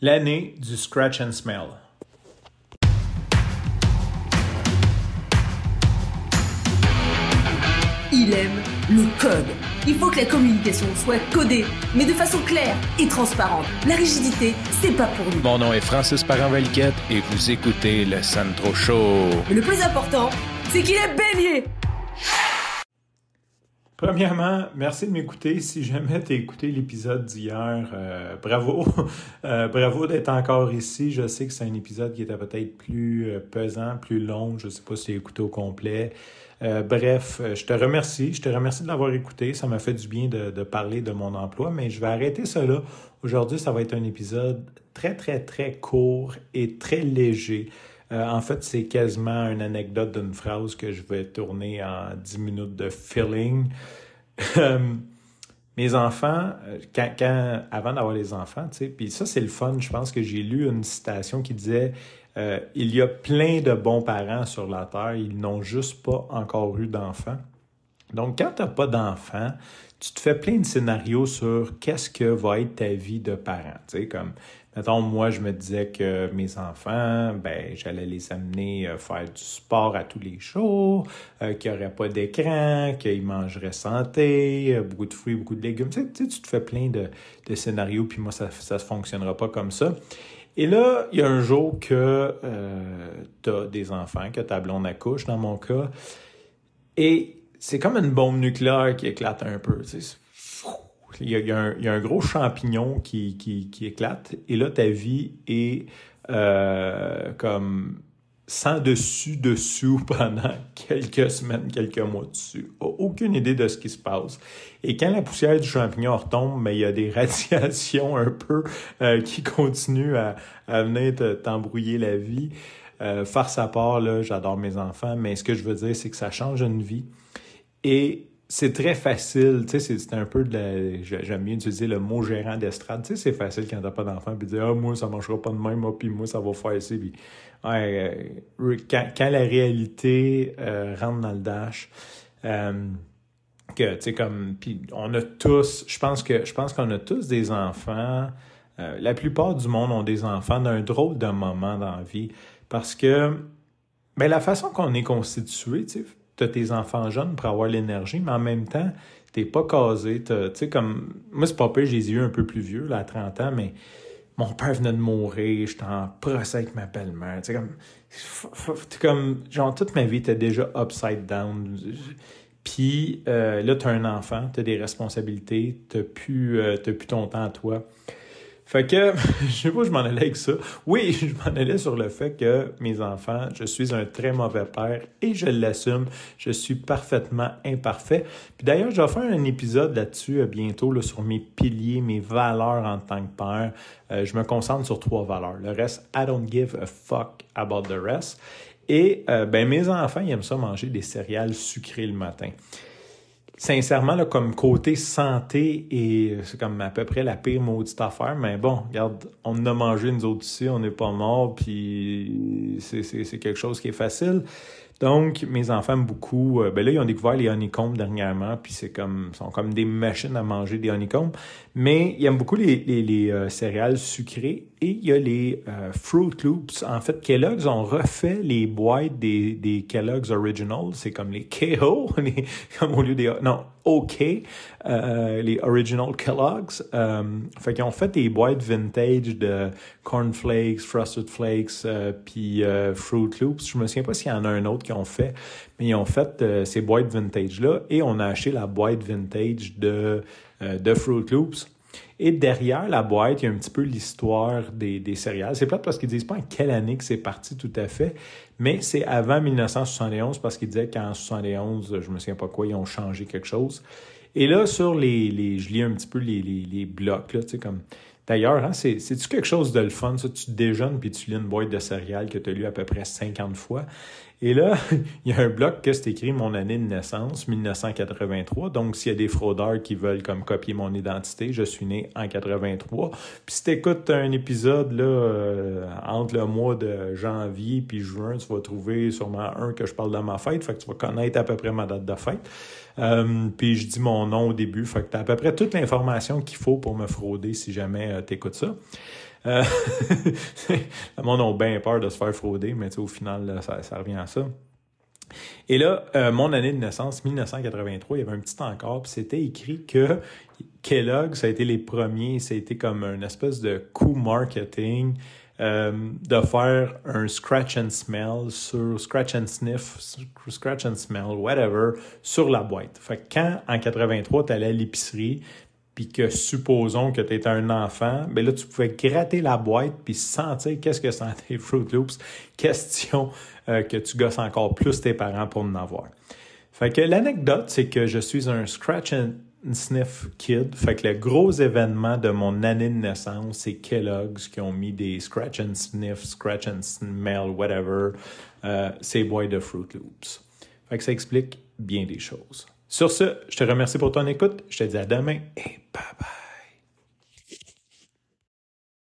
L'année du scratch and smell. Il aime le code. Il faut que la communication soit codée, mais de façon claire et transparente. La rigidité, c'est pas pour nous. Mon nom est Francis Parent-Valquette et vous écoutez le Sandro Show. Mais le plus important, c'est qu'il est bélier. Premièrement, merci de m'écouter. Si jamais tu as écouté l'épisode d'hier, bravo. Bravo d'être encore ici. Je sais que c'est un épisode qui était peut-être plus pesant, plus long. Je ne sais pas si tu as écouté au complet. Bref, je te remercie. Je te remercie de l'avoir écouté. Ça m'a fait du bien de parler de mon emploi, mais je vais arrêter ça là. Aujourd'hui, ça va être un épisode très, très, très court et très léger. En fait, c'est quasiment une anecdote d'une phrase que je vais tourner en 10 minutes de feeling. Mes enfants, avant d'avoir les enfants, tu sais, puis ça, c'est le fun. Je pense que j'ai lu une citation qui disait il y a plein de bons parents sur la terre, ils n'ont juste pas encore eu d'enfants. Donc, quand tu n'as pas d'enfants, tu te fais plein de scénarios sur qu'est-ce que va être ta vie de parent. Tu sais, comme, mettons, moi, je me disais que mes enfants, j'allais les amener faire du sport à tous les jours, qu'il n'y aurait pas d'écran, qu'ils mangeraient santé, beaucoup de fruits, beaucoup de légumes. Tu sais, tu te fais plein de scénarios, puis moi, ça ne fonctionnera pas comme ça. Et là, il y a un jour que tu as des enfants, que ta blonde accouche, dans mon cas, et c'est comme une bombe nucléaire qui éclate un peu. Tu sais. Il y a un gros champignon qui éclate, et là, ta vie est comme sans dessus-dessous pendant quelques semaines, quelques mois dessus. Aucune idée de ce qui se passe. Et quand la poussière du champignon retombe, il y a des radiations un peu qui continuent à venir t'embrouiller la vie. Farce à part, là, j'adore mes enfants, mais ce que je veux dire, c'est que ça change une vie. Et c'est très facile, tu sais, c'est un peu j'aime bien utiliser le mot gérant d'estrade. Tu sais, c'est facile quand t'as pas d'enfant, puis dire « Ah, moi, ça marchera pas de même, puis moi, ça va faire ça. » Puis quand la réalité rentre dans le dash, que, tu sais, comme, puis on a tous, je pense qu'on a tous des enfants. La plupart du monde ont des enfants d'un drôle de moment dans la vie, parce que, la façon qu'on est constitué, tu sais, t'as tes enfants jeunes pour avoir l'énergie, mais en même temps, t'es pas casé. Tu sais, comme... Moi, c'est pas pire, j'ai eu un peu plus vieux, là, à 30 ans, mais mon père venait de mourir, j'étais en procès avec ma belle-mère. Tu sais, comme... Genre, toute ma vie était déjà upside down. Puis, là, t'as un enfant, t'as des responsabilités, t'as plus ton temps à toi. Fait que, je sais pas où je m'en allais avec ça. Oui, je m'en allais sur le fait que mes enfants, je suis un très mauvais père et je l'assume. Je suis parfaitement imparfait. Puis d'ailleurs, je vais faire un épisode là-dessus bientôt là, sur mes piliers, mes valeurs en tant que père. Je me concentre sur 3 valeurs. Le reste, I don't give a fuck about the rest. Et mes enfants, ils aiment ça manger des céréales sucrées le matin. Sincèrement, là, comme côté santé, et c'est comme à peu près la pire maudite affaire, mais bon, regarde, on en a mangé nous autres ici, on n'est pas morts, puis c'est quelque chose qui est facile. Donc, mes enfants aiment beaucoup. Là, ils ont découvert les honeycombs dernièrement, puis sont comme des machines à manger des honeycombs. Mais ils aiment beaucoup les céréales sucrées. Et il y a les Fruit Loops. En fait, Kellogg's ont refait les boîtes des Kellogg's Original. C'est comme les KO, comme au lieu des... Non, OK, les Original Kellogg's. Fait qu'ils ont fait des boîtes vintage de Corn Flakes, Frosted Flakes, puis Fruit Loops. Je me souviens pas s'il y en a un autre qui ont fait, mais ils ont fait ces boîtes vintage-là, et on a acheté la boîte vintage de Fruit Loops. Et derrière la boîte, il y a un petit peu l'histoire des céréales. C'est plate parce qu'ils disent pas en quelle année que c'est parti tout à fait, mais c'est avant 1971 parce qu'ils disaient qu'en 71, je me souviens pas quoi, ils ont changé quelque chose. Et là, sur je lis un petit peu les blocs, là, tu sais, comme... D'ailleurs, hein, c'est-tu quelque chose de le fun, ça? Tu déjeunes puis tu lis une boîte de céréales que tu as lu à peu près 50 fois. Et là, il y a un bloc que c'est écrit mon année de naissance, 1983. Donc, s'il y a des fraudeurs qui veulent comme copier mon identité, je suis né en 83. Puis si tu écoutes un épisode là entre le mois de janvier puis juin, tu vas trouver sûrement un que je parle de ma fête. Fait que tu vas connaître à peu près ma date de fête. Puis je dis mon nom au début. Fait que tu as à peu près toute l'information qu'il faut pour me frauder si jamais tu écoutes ça. Le monde a bien peur de se faire frauder, mais au final, là, ça revient à ça. Et là, mon année de naissance, 1983, il y avait un petit encart, puis c'était écrit que Kellogg, ça a été les premiers, ça a été comme une espèce de coup marketing de faire un scratch and smell sur scratch and sniff, scratch and smell, whatever, sur la boîte. Fait que quand, en 83, tu allais à l'épicerie, puis que supposons que tu étais un enfant, ben là, tu pouvais gratter la boîte puis sentir qu'est-ce que sentait Fruit Loops. Question que tu gosses encore plus tes parents pour en avoir. Fait que l'anecdote, c'est que je suis un scratch and sniff kid. Fait que le gros événement de mon année de naissance, c'est Kellogg's qui ont mis des scratch and sniff, scratch and smell, whatever, ces boîtes de Fruit Loops. Fait que ça explique bien des choses. Sur ce, je te remercie pour ton écoute. Je te dis à demain et bye bye.